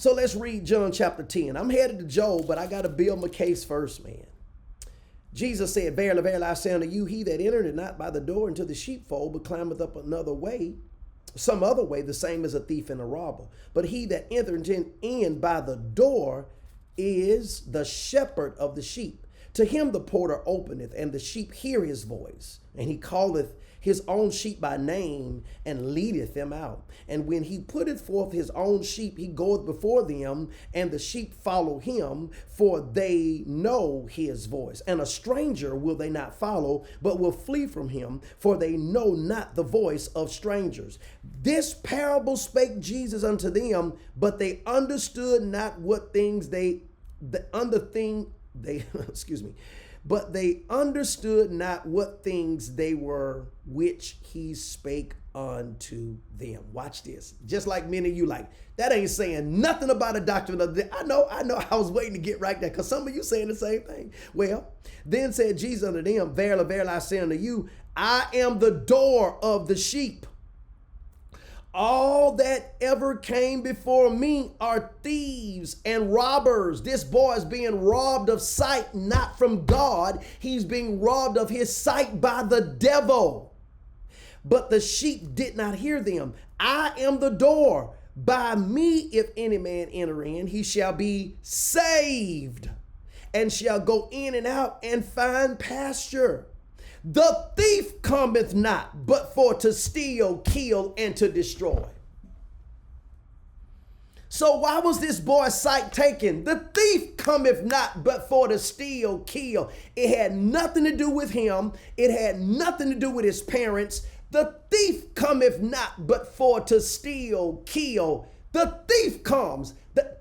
So let's read John chapter 10. I'm headed to Job, but I got to build my case first, man. Jesus said, verily, verily, I say unto you, he that entereth not by the door into the sheepfold, but climbeth up another way, some other way, the same as a thief and a robber. But he that entereth in by the door is the shepherd of the sheep. To him the porter openeth, and the sheep hear his voice. And he calleth his own sheep by name, and leadeth them out. And when he putteth forth his own sheep, he goeth before them, and the sheep follow him, for they know his voice. And a stranger will they not follow, but will flee from him, for they know not the voice of strangers. This parable spake Jesus unto them, but they understood not what things but they understood not what things they were which he spake unto them. Watch this. Just like many of you, like, that ain't saying nothing about a doctrine of the day. I know, I was waiting to get right there, because some of you saying the same thing. Well, then said Jesus unto them, verily, verily, I say unto you, I am the door of the sheep. All that ever came before me are thieves and robbers. This boy is being robbed of sight, not from God. He's being robbed of his sight by the devil. But the sheep did not hear them. I am the door. By me, if any man enter in, he shall be saved, and shall go in and out and find pasture. The thief cometh not, but for to steal, kill, and to destroy. So why was this boy's sight taken? The thief cometh not, but for to steal, kill. It had nothing to do with him. It had nothing to do with his parents. The thief cometh not, but for to steal, kill. The thief comes.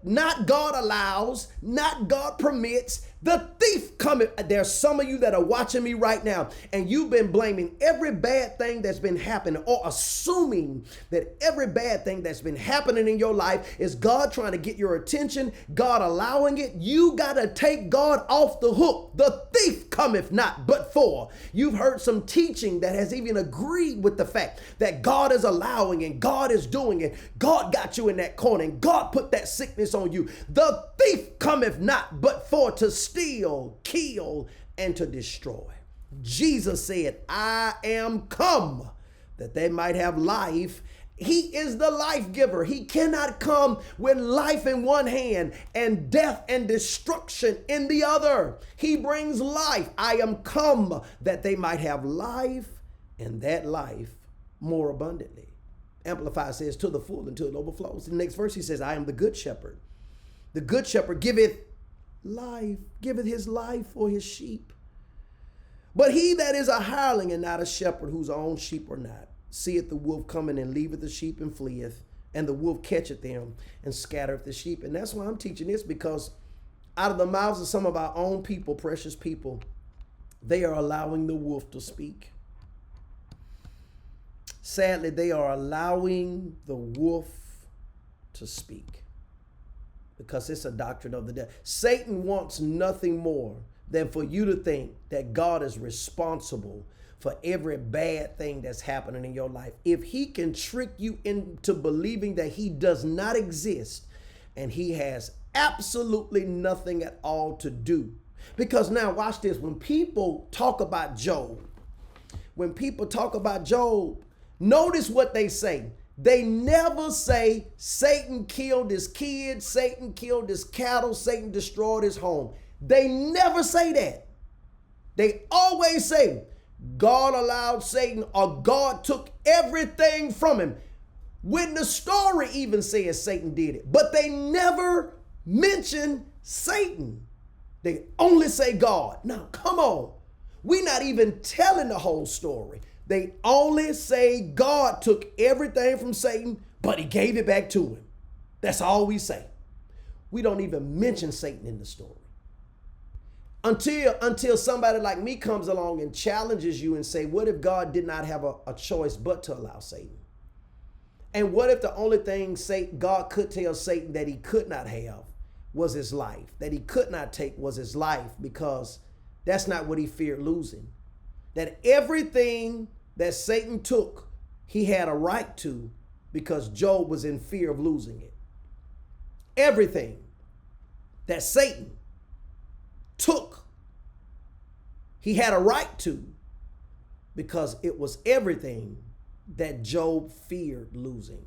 Not God allows, not God permits. The thief cometh. There's some of you that are watching me right now, and you've been blaming every bad thing that's been happening, or assuming that every bad thing that's been happening in your life is God trying to get your attention, God allowing it. You got to take God off the hook. The thief cometh not, but for. You've heard some teaching that has even agreed with the fact that God is allowing and God is doing it. God got you in that corner, and God put that sickness on you. The thief cometh not, but for to steal, kill, and to destroy. Jesus said, I am come that they might have life. He is the life giver. He cannot come with life in one hand and death and destruction in the other. He brings life. I am come that they might have life, and that life more abundantly. Amplified says, to the full until it overflows. In the next verse, he says, I am the good shepherd. The good shepherd giveth life, giveth his life for his sheep. But he that is a hireling and not a shepherd, whose own sheep are not, seeth the wolf coming, and leaveth the sheep and fleeth, and the wolf catcheth them and scattereth the sheep. And that's why I'm teaching this, because out of the mouths of some of our own people, precious people, they are allowing the wolf to speak. Sadly, they are allowing the wolf to speak, because it's a doctrine of the devil. Satan wants nothing more than for you to think that God is responsible for every bad thing that's happening in your life. If he can trick you into believing that he does not exist and he has absolutely nothing at all to do. Because now watch this. When people talk about Job, notice what they say. They never say Satan killed his kids, Satan killed his cattle, Satan destroyed his home. They never say that. They always say God allowed Satan, or God took everything from him. When the story even says Satan did it, but they never mention Satan. They only say God. Now, come on. We're not even telling the whole story. They only say God took everything from Satan, but he gave it back to him. That's all we say. We don't even mention Satan in the story. Until somebody like me comes along and challenges you and say, what if God did not have a choice but to allow Satan? And what if the only thing God could tell Satan that he could not have was his life, that he could not take was his life, because that's not what he feared losing. That everything that Satan took, he had a right to, because Job was in fear of losing it. everything that Satan took, he had a right to, because it was everything that Job feared losing.